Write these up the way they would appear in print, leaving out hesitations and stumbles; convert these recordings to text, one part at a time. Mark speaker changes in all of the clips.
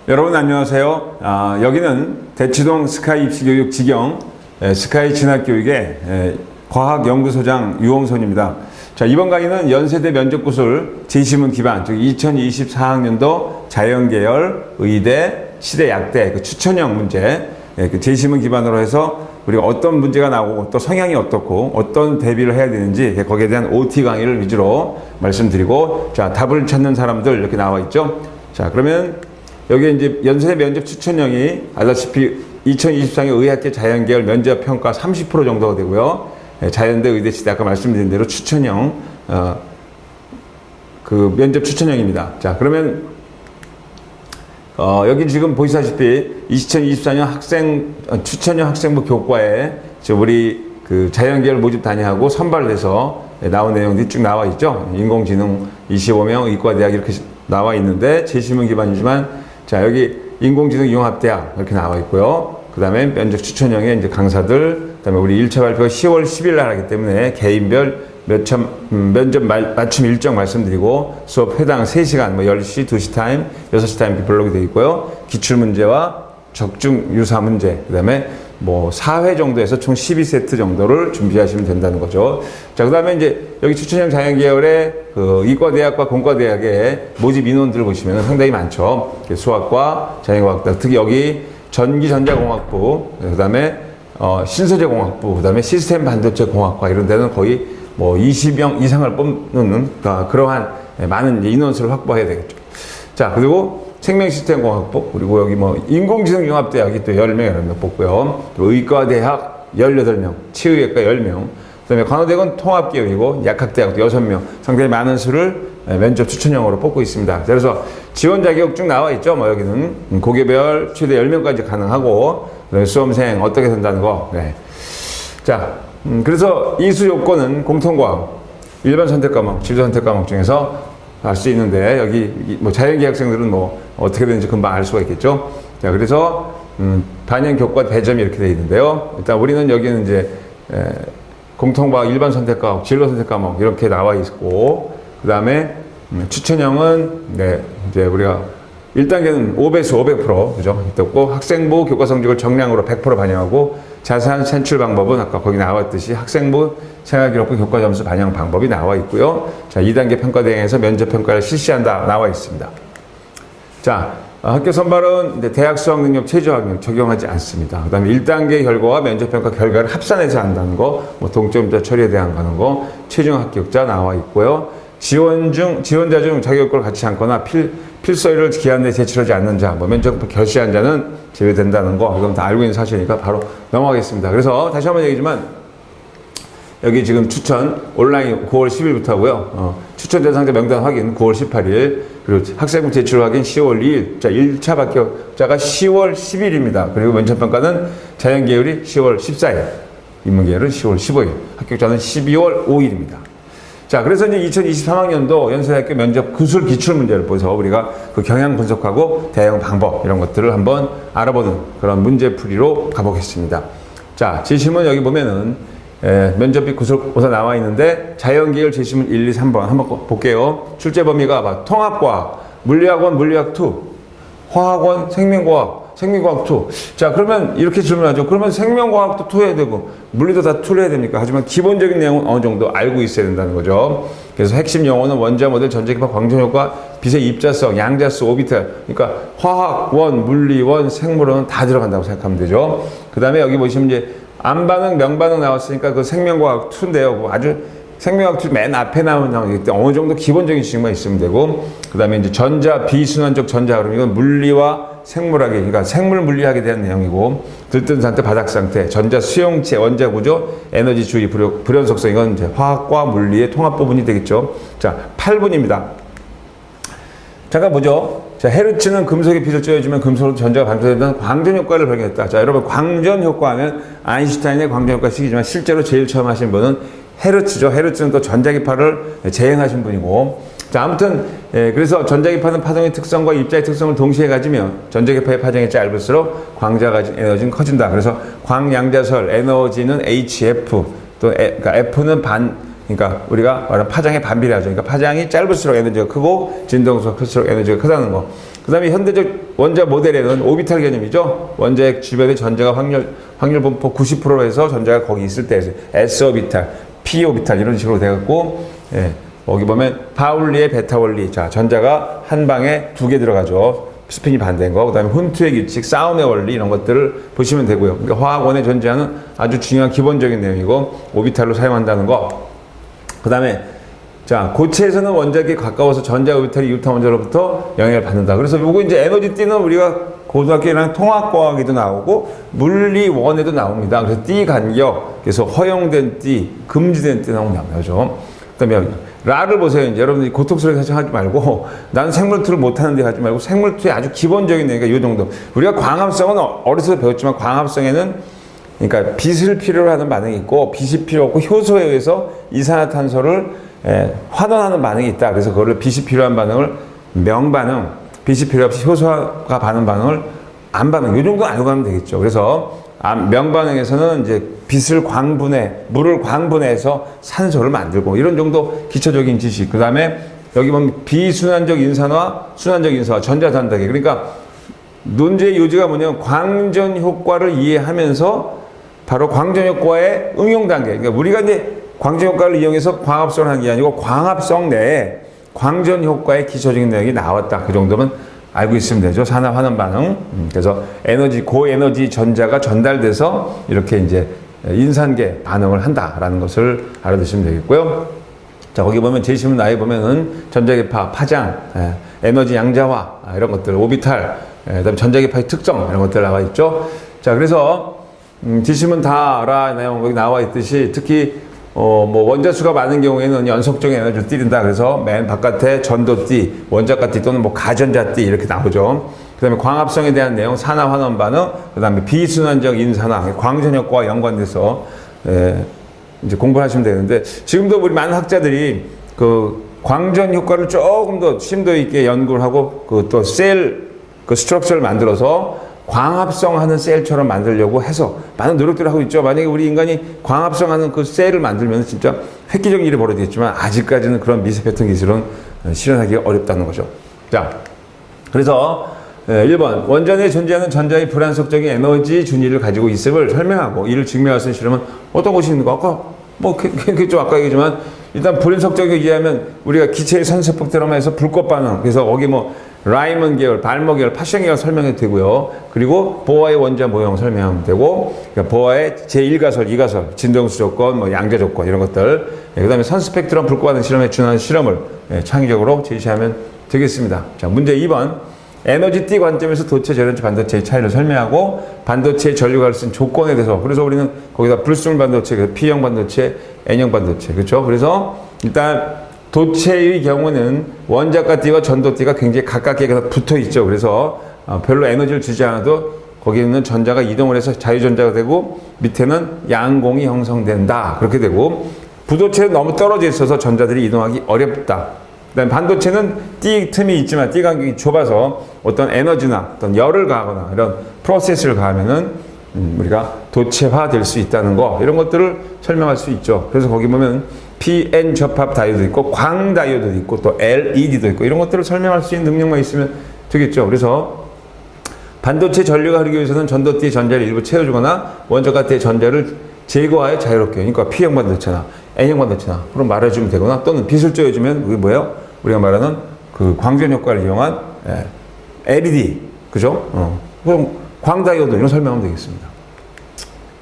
Speaker 1: 여러분 안녕하세요. 여기는 대치동 스카이 입시교육 지경 스카이 진학교육의 과학연구소장 유홍선입니다. 자, 이번 강의는 연세대 면접구술 제시문 기반, 즉 2024학년도 자연계열 의대 시대약대 그 추천형 문제, 그 제시문 기반으로 해서 우리가 어떤 문제가 나오고 또 성향이 어떻고 어떤 대비를 해야 되는지 거기에 대한 OT 강의를 위주로 말씀드리고, 자, 답을 찾는 사람들 이렇게 나와 있죠. 자, 그러면 여기 이제 연세대 면접 추천형이 알다시피 2024년 의학계 자연계열 면접 평가 30% 정도가 되고요. 자연대 의대 시대 아까 말씀드린 대로 추천형 그 면접 추천형입니다. 자, 그러면 여기 지금 보시다시피 2024년 추천형 학생부 교과에 우리 그 자연계열 모집 단위하고 선발돼서 나온 내용들이 쭉 나와 있죠. 인공지능 25명 의과대학 이렇게 나와 있는데 제시문 기반이지만, 자, 여기 인공지능 융합대학 이렇게 나와 있고요. 그 다음에 면접 추천형의 이제 강사들, 그 다음에 우리 1차 발표가 10월 10일 날 하기 때문에 개인별 면접 맞춤 일정 말씀드리고 수업 회당 3시간, 뭐 10시, 2시 타임, 6시 타임 이렇게 블록이 되어 있고요. 기출문제와 적중 유사 문제, 그 다음에 뭐 4회 정도에서 총 12세트 정도를 준비하시면 된다는 거죠. 자, 그 다음에 이제 여기 추천형 자연계열의 그 이과대학과 공과대학의 모집 인원들을 보시면 상당히 많죠. 수학과 자연과학대, 특히 여기 전기전자공학부, 그 다음에 신소재공학부, 그 다음에 시스템 반도체 공학과 이런 데는 거의 뭐 20명 이상을 뽑는 그러한 많은 인원수를 확보해야 되겠죠. 자, 그리고 생명시스템공학부, 그리고 여기 뭐 인공지능융합대학이 또 10명 뽑고요. 그리고 의과대학 18명, 치의학과 10명, 그 다음에 간호대학은 통합계열이고 약학대학도 6명, 상당히 많은 수를 면접 추천형으로 뽑고 있습니다. 그래서 지원 자격 쭉 나와 있죠. 뭐 여기는 고개별 최대 10명까지 가능하고, 그다음에 수험생 어떻게 된다는 거. 네. 자, 그래서 이수 요건은 공통과목, 일반 선택 과목, 진로 선택 과목 중에서 알 수 있는데, 여기 뭐 자연계 학생들은 뭐 어떻게 되는지 금방 알 수가 있겠죠. 자, 그래서 반영 교과 배점이 이렇게 되어 있는데요. 일단 우리는 여기는 이제 공통과목, 일반 선택 과목, 진로 선택 과목 이렇게 나와 있고, 그 다음에 추천형은 이제 우리가 1단계는 5배수 500%, 그죠? 있고, 학생부 교과 성적을 정량으로 100% 반영하고, 자세한 산출 방법은 아까 거기 나왔듯이 학생부 생활기록부 교과 점수 반영 방법이 나와 있고요. 자, 2단계 평가 대행에서 면접 평가를 실시한다 나와 있습니다. 자, 학교 선발은 이제 대학 수학 능력, 최저 학력 적용하지 않습니다. 그 다음에 1단계 결과와 면접 평가 결과를 합산해서 한다는 거, 뭐 동점자 처리에 대한 거는 거, 최종 합격자 나와 있고요. 지원자 중 자기 요건을 같이 않거나 필서를 기한 내에 제출하지 않는 자, 뭐 면접 결시한 자는 제외된다는 거, 이건 다 알고 있는 사실이니까 바로 넘어가겠습니다. 그래서 다시 한번 얘기지만, 여기 지금 추천 온라인 9월 10일부터 하고요. 추천 대상자 명단 확인 9월 18일, 그리고 학생부 제출 확인 10월 2일. 자, 1차 합격자가 10월 10일입니다. 그리고 면접평가는 자연계열이 10월 14일, 인문계열은 10월 15일, 합격자는 12월 5일입니다. 자, 그래서 이제 2023학년도 연세대학교 면접 구술 기출문제를 보서 우리가 그 경향 분석하고 대응 방법 이런 것들을 한번 알아보는 그런 문제풀이로 가보겠습니다. 자, 제시문 여기 보면은 면접비 구술고사 나와 있는데 자연계열 제시문 1, 2, 3번 한번 볼게요. 출제 범위가 통합과학, 물리학원, 물리학2, 화학원, 생명과학, 생명과학2. 자, 그러면 이렇게 질문하죠. 그러면 생명과학도 2 해야 되고 물리도 다 2를 해야 됩니까? 하지만 기본적인 내용은 어느 정도 알고 있어야 된다는 거죠. 그래서 핵심 용어는 원자 모델, 전자기파, 광전효과, 빛의 입자성, 양자수, 오비탈. 그러니까 화학, 원, 물리, 원, 생물은 다 들어간다고 생각하면 되죠. 그 다음에 여기 보시면 이제 암반응, 명반응 나왔으니까 그 생명과학 2인데요. 아주 생명과학 2 맨 앞에 나오기 때문에 어느 정도 기본적인 지식만 있으면 되고, 그 다음에 이제 전자, 비순환적 전자 흐름, 이건 물리와 생물학에, 그러니까 생물 물리학에 대한 내용이고, 들뜬 상태, 바닥 상태, 전자 수용체, 원자 구조, 에너지 주의, 불연 속성, 이건 이제 화학과 물리의 통합 부분이 되겠죠. 자, 8분입니다. 잠깐 보죠. 자, 헤르츠는 금속의 빛을 쬐어주면 금속으로 전자가 반사된다는 광전 효과를 발견했다. 자, 여러분, 광전 효과 하면 아인슈타인의 광전 효과 시기지만 실제로 제일 처음 하신 분은 헤르츠죠. 헤르츠는 또 전자기파를 재행하신 분이고, 자, 아무튼 그래서 전자기파는 파동의 특성과 입자의 특성을 동시에 가지며 전자기파의 파장이 짧을수록 광자가 가진 에너지는 커진다. 그래서 광양자설 에너지는 HF, 또 그러니까 F는 그러니까 우리가 말하는 파장의 반비례하죠. 그러니까 파장이 짧을수록 에너지가 크고 진동수가 클수록 에너지가 크다는 거. 그 다음에 현대적 원자 모델에는 오비탈 개념이죠. 원자핵 주변의 전자가 확률 분포 90%로 해서 전자가 거기 있을 때 S 오비탈, P 오비탈 이런 식으로 돼갖고, 예, 여기 보면 파울리의 베타 원리. 자, 전자가 한 방에 두 개 들어가죠. 스핀이 반대인 거. 그 다음에 훈투의 규칙, 싸움의 원리 이런 것들을 보시면 되고요. 그러니까 화학원에 존재하는 아주 중요한 기본적인 내용이고 오비탈로 사용한다는 거. 그 다음에 자, 고체에서는 원자핵에 가까워서 전자 오비탈이 이웃한 원자로부터 영향을 받는다. 그래서 요거 이제 에너지 띠는 우리가 고등학교랑 통합과학에도 나오고 물리원에도 나옵니다. 그래서 띠 간격, 그래서 허용된 띠, 금지된 띠 나오죠. 그다음에 라를 보세요. 이제 여러분들이 고통스럽게 하지 말고 나는 생물투를 못하는데 하지 말고 생물투의 아주 기본적인 내용이 이 정도. 우리가 광합성은 어렸을 때 배웠지만 광합성에는 그러니까 빛을 필요로 하는 반응이 있고 빛이 필요 없고 효소에 의해서 이산화탄소를 환원하는 반응이 있다. 그래서 그거를 빛이 필요한 반응을 명반응, 빛이 필요 없이 효소가 반응을 안 반응. 이 정도 알고 가면 되겠죠. 그래서 명반응에서는 이제 빛을 물을 광분해서 산소를 만들고 이런 정도 기초적인 지식. 그 다음에 여기 보면 비순환적 인산화, 순환적 인산화, 전자전달계. 그러니까 논제의 요지가 뭐냐면 광전 효과를 이해하면서 바로 광전 효과의 응용 단계. 그러니까 우리가 이제 광전 효과를 이용해서 광합성을 하는 게 아니고 광합성 내에 광전 효과의 기초적인 내용이 나왔다. 그 정도면 알고 있으면 되죠. 산화 환원 반응. 그래서 고에너지 전자가 전달돼서 이렇게 이제 인산계 반응을 한다라는 것을 알아두시면 되겠고요. 자, 거기 보면 제시문 나에 보면은 전자계파, 파장, 에너지 양자화 이런 것들, 오비탈, 그다음에 전자계파의 특성 이런 것들 나와 있죠. 자, 그래서 지시문 다 알아 내용 거기 나와 있듯이 특히 뭐 원자수가 많은 경우에는 연속적인 에너지를 띠린다. 그래서 맨 바깥에 전도띠, 원자가띠 또는 뭐 가전자띠 이렇게 나오죠. 그 다음에 광합성에 대한 내용, 산화 환원 반응, 그 다음에 비순환적 인산화, 광전 효과와 연관돼서 이제 공부를 하시면 되는데 지금도 우리 많은 학자들이 그 광전 효과를 조금 더 심도 있게 연구를 하고 그 또 그 스트럭처를 만들어서 광합성하는 셀처럼 만들려고 해서 많은 노력들을 하고 있죠. 만약에 우리 인간이 광합성하는 그 셀을 만들면 진짜 획기적인 일이 벌어지겠지만 아직까지는 그런 미세 패턴 기술은 실현하기가 어렵다는 거죠. 자, 그래서 1번 원자 내에 존재하는 전자의 불안석적인 에너지 준위를 가지고 있음을 설명하고 이를 증명할 수 있는 실험은 어떤 것이 있는가? 아까 좀 아까 얘기했지만 일단 불안석적이게 이해하면 우리가 기체의 선세폭 드라마에서 불꽃 반응, 그래서 거기 라이먼 계열, 발모 계열, 파션 계열 설명해도 되고요. 그리고 보아의 원자 모형 설명하면 되고, 그러니까 보아의 제1가설, 2가설, 진동수 조건, 양자 조건 이런 것들. 그 다음에 선스펙트럼 불꽃 반응 실험에 준하는 실험을 창의적으로 제시하면 되겠습니다. 자, 문제 2번. 에너지띠 관점에서 도체, 전원체, 반도체의 차이를 설명하고 반도체의 전류가 쓴 조건에 대해서, 그래서 우리는 거기다 불순물 반도체, P형 반도체, N형 반도체, 그렇죠? 그래서 일단 도체의 경우는 원자가 띠와 전도띠가 굉장히 가깝게 붙어 있죠. 그래서 별로 에너지를 주지 않아도 거기는 전자가 이동을 해서 자유전자가 되고 밑에는 양공이 형성된다. 그렇게 되고 부도체는 너무 떨어져 있어서 전자들이 이동하기 어렵다. 그다음에 반도체는 띠 틈이 있지만 띠 간격이 좁아서 어떤 에너지나 어떤 열을 가하거나 이런 프로세스를 가하면은 우리가 도체화 될 수 있다는 거, 이런 것들을 설명할 수 있죠. 그래서 거기 보면 PN 접합 다이오도 있고 광 다이오도 있고 또 LED도 있고 이런 것들을 설명할 수 있는 능력만 있으면 되겠죠. 그래서 반도체 전류가 흐르기 위해서는 전도띠의 전자를 일부 채워주거나 원자가띠의 전자를 제거하여 자유롭게, 그러니까 P형 반도체나 N형 반도체나 그럼 말해주면 되거나 또는 빛을 쬐어주면 그게 뭐예요? 우리가 말하는 그 광전 효과를 이용한 LED, 그죠? 그럼 광 다이오도 이런 설명하면 되겠습니다.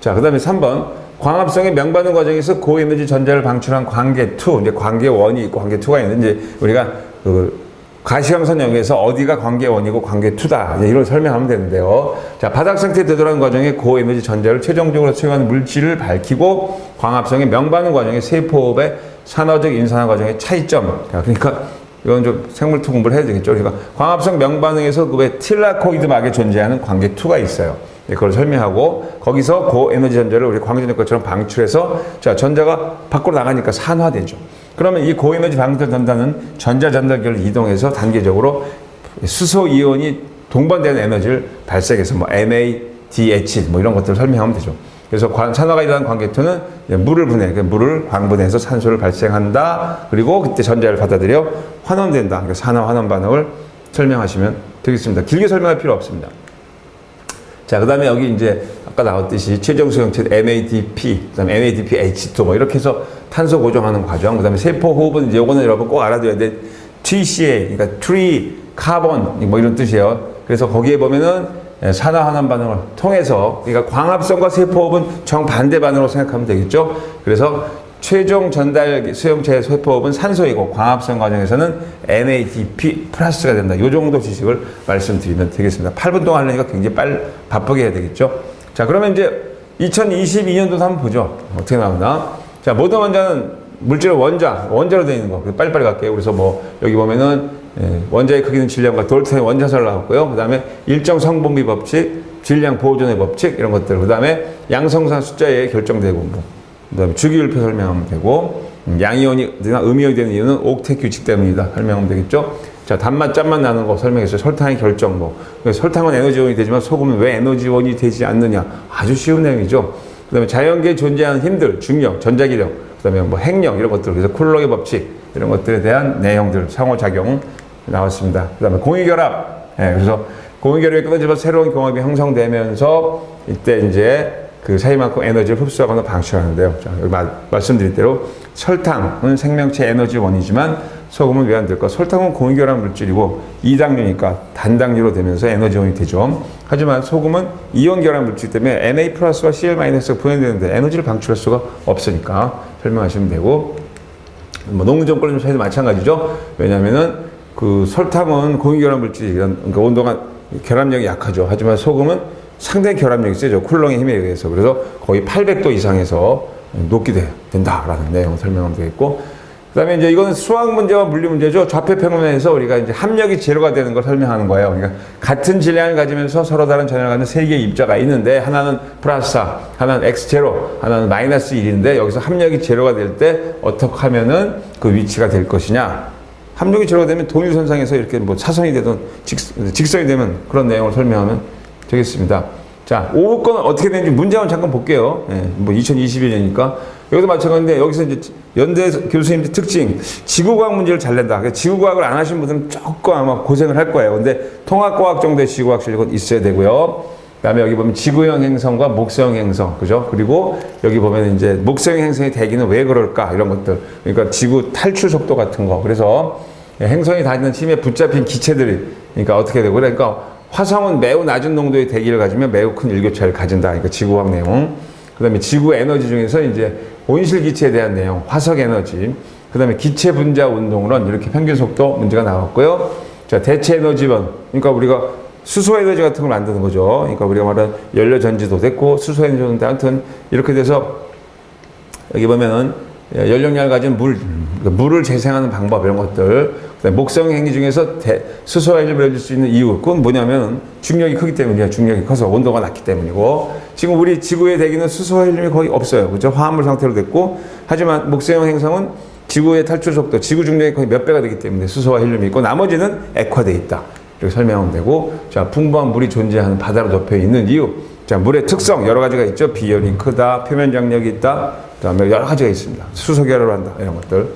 Speaker 1: 자, 그 다음에 3번. 광합성의 명반응 과정에서 고에너지 전자를 방출한 관계2, 이제 관계1이 있고 관계2가 있는데, 이제 우리가 그 가시광선 영역에서 어디가 관계1이고 관계2다. 이제 이걸 설명하면 되는데요. 자, 바닥 상태에 되돌아가는 과정에 고에너지 전자를 최종적으로 채용하는 물질을 밝히고 광합성의 명반응 과정의 세포호흡의 산화적 인산화 과정의 차이점. 자, 그러니까 이건 좀 생물투 공부를 해야 되겠죠. 그러니까 광합성 명반응에서 그 왜 틸라코이드 막에 존재하는 관계2가 있어요. 그걸 설명하고 거기서 고에너지 전자를 우리 광전 효과처럼 방출해서, 자, 전자가 밖으로 나가니까 산화되죠. 그러면 이 고에너지 방전 전자는 전자 전달결을 이동해서 단계적으로 수소 이온이 동반되는 에너지를 발생해서 NADH 이런 것들을 설명하면 되죠. 그래서 산화가 일어난 광개토는 물을 물을 광분해서 산소를 발생한다. 그리고 그때 전자를 받아들여 환원된다. 그러니까 산화 환원 반응을 설명하시면 되겠습니다. 길게 설명할 필요 없습니다. 자, 그 다음에 여기 이제 아까 나왔듯이 최종 수용체 MADP, 그 다음에 MADPH2 뭐 이렇게 해서 탄소 고정하는 과정, 그 다음에 세포 호흡은 이제 요거는 여러분 꼭 알아둬야 돼. TCA, 그러니까 트리, 카본 뭐 이런 뜻이에요. 그래서 거기에 보면은 산화 환원 반응을 통해서, 그러니까 광합성과 세포호흡은 정반대 반응으로 생각하면 되겠죠. 그래서 최종 전달 수용체의 세포호흡은 산소이고 광합성 과정에서는 NADP 플러스가 된다. 이 정도 지식을 말씀드리면 되겠습니다. 8분 동안 하려니까 굉장히 바쁘게 해야 되겠죠. 자, 그러면 이제 2022년도도 한번 보죠. 어떻게 나오나. 자, 모든 원자는 물질의 원자로 되어 있는 거. 빨리빨리 갈게요. 그래서 뭐 여기 보면은 원자의 크기는 질량과 돌턴의 원자설을 나왔고요. 그 다음에 일정 성분비 법칙, 질량 보존의 법칙 이런 것들. 그 다음에 양성산 숫자에 결정되고 뭐. 그 다음에 주기율표 설명하면 되고 양이온이나 음이온이 되는 이유는 옥텟 규칙 때문이다. 설명하면 되겠죠. 자, 단맛 짠맛 나는 거 설명했어요. 설탕의 결정 뭐. 설탕은 에너지원이 되지만 소금은 왜 에너지원이 되지 않느냐. 아주 쉬운 내용이죠. 그 다음에 자연계에 존재하는 힘들, 중력, 전자기력, 그 다음에 뭐 핵력 이런 것들. 그래서 쿨록의 법칙 이런 것들에 대한 내용들, 상호작용 나왔습니다. 그 다음에 공유결합. 그래서 공유결합이 끊어지면 새로운 경합이 형성되면서 이때 이제 그 사이만큼 에너지를 흡수하거나 방출하는데요. 자, 여기 말씀드린 대로 설탕은 생명체 에너지원이지만 소금은 왜 안 될까? 설탕은 공유결합 물질이고 이당류니까 단당류로 되면서 에너지원이 되죠. 하지만 소금은 이온결합 물질 때문에 Na 플러스와 Cl 마이너스가 분해되는데 에너지를 방출할 수가 없으니까 설명하시면 되고, 뭐 농전권의 차이도 마찬가지죠. 왜냐하면은 그 설탕은 공유결합 물질이 그러니까 온도가 결합력이 약하죠. 하지만 소금은 상당히 결합력이 세죠. 쿨롱의 힘에 의해서. 그래서 거의 800도 이상에서 녹게 된다라는 내용을 설명하면 되겠고, 그 다음에 이제 이거는 수학 문제와 물리 문제죠. 좌표 평면에서 우리가 이제 합력이 제로가 되는 걸 설명하는 거예요. 그러니까 같은 질량을 가지면서 서로 다른 전압을 가진 세 개의 입자가 있는데 하나는 플러스 4, 하나는 x 제로, 하나는 마이너스 1인데 여기서 합력이 제로가 될 때 어떻게 하면은 그 위치가 될 것이냐. 합력이 제로가 되면 동일선상에서 이렇게 뭐 차선이 되든 직선이 되면 그런 내용을 설명하면 되겠습니다. 자, 5번 거는 어떻게 되는지 문제 한번 잠깐 볼게요. 뭐 2021년이니까. 여기도 마찬가지인데, 여기서 이제 연대 교수님들 특징, 지구과학 문제를 잘 낸다. 그러니까 지구과학을 안 하신 분들은 조금 아마 고생을 할 거예요. 근데 통합과학 정도의 지구과학 실력은 있어야 되고요. 그 다음에 여기 보면 지구형 행성과 목성 행성, 그죠? 그리고 여기 보면 이제 목성 행성의 대기는 왜 그럴까? 이런 것들. 그러니까 지구 탈출 속도 같은 거. 그래서 행성이 다니는 힘에 붙잡힌 기체들이, 그러니까 어떻게 되고, 그러니까 화성은 매우 낮은 농도의 대기를 가지며 매우 큰 일교차를 가진다. 그러니까 지구과학 내용. 그 다음에 지구 에너지 중에서 이제 온실 기체에 대한 내용, 화석 에너지. 그 다음에 기체 분자 운동론, 이렇게 평균 속도 문제가 나왔고요. 자, 대체 에너지원. 그러니까 우리가 수소 에너지 같은 걸 만드는 거죠. 그러니까 우리가 말하는 연료 전지도 됐고, 수소 에너지도 아무튼 이렇게 돼서 여기 보면은 연료량을 가진 물을 재생하는 방법 이런 것들. 그다음에 목성 행위 중에서 수소 헬륨을 해줄 수 있는 이유. 그건 뭐냐면 중력이 크기 때문이에요. 중력이 커서 온도가 낮기 때문이고, 지금 우리 지구의 대기는 수소 헬륨이 거의 없어요. 그죠? 화합물 상태로 됐고, 하지만 목성 행성은 지구의 탈출 속도, 지구 중력이 거의 몇 배가 되기 때문에 수소와 헬륨이 있고, 나머지는 액화되어 있다. 이렇게 설명하면 되고, 자, 풍부한 물이 존재하는 바다로 덮여 있는 이유. 자, 물의 특성 여러 가지가 있죠. 비열이 크다, 표면 장력이 있다. 그다음에 여러 가지가 있습니다. 수소 결합을 한다. 이런 것들.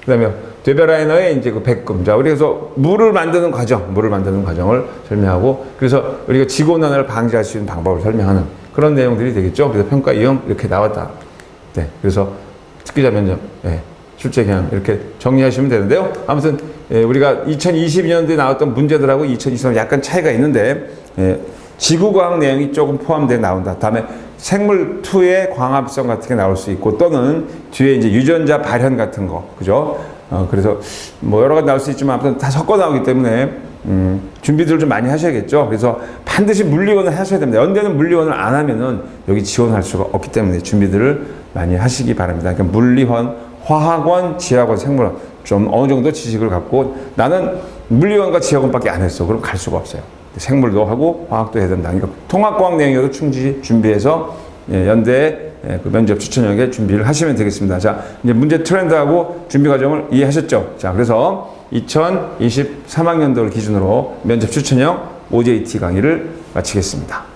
Speaker 1: 그다음에 되베라이너의 이제 그 백금. 자, 그래서 물을 만드는 과정을 설명하고, 그래서 우리가 지구온난화를 방지할 수 있는 방법을 설명하는 그런 내용들이 되겠죠. 그래서 평가 유형 이렇게 나왔다. 네. 그래서 특기자 면접, 출제 경향 이렇게 정리하시면 되는데요. 아무튼 우리가 2022년도에 나왔던 문제들하고 2023년 약간 차이가 있는데, 지구과학 내용이 조금 포함되어 나온다. 다음에 생물2의 광합성 같은 게 나올 수 있고, 또는 뒤에 이제 유전자 발현 같은 거, 그죠? 그래서 뭐 여러 가지 나올 수 있지만 아무튼 다 섞어 나오기 때문에 준비들을 좀 많이 하셔야겠죠. 그래서 반드시 물리원을 하셔야 됩니다. 연대는 물리원을 안 하면은 여기 지원할 수가 없기 때문에 준비들을 많이 하시기 바랍니다. 그러니까 물리원, 화학원, 지학원, 생물원 좀 어느 정도 지식을 갖고, 나는 물리원과 지학원밖에 안 했어. 그럼 갈 수가 없어요. 생물도 하고 화학도 해야 된다. 그러니까 통합과학 내용으로 충분히 준비해서 연대 그 면접 추천형에 준비를 하시면 되겠습니다. 자, 이제 문제 트렌드하고 준비 과정을 이해하셨죠? 자, 그래서 2023학년도를 기준으로 면접 추천형 OJT 강의를 마치겠습니다.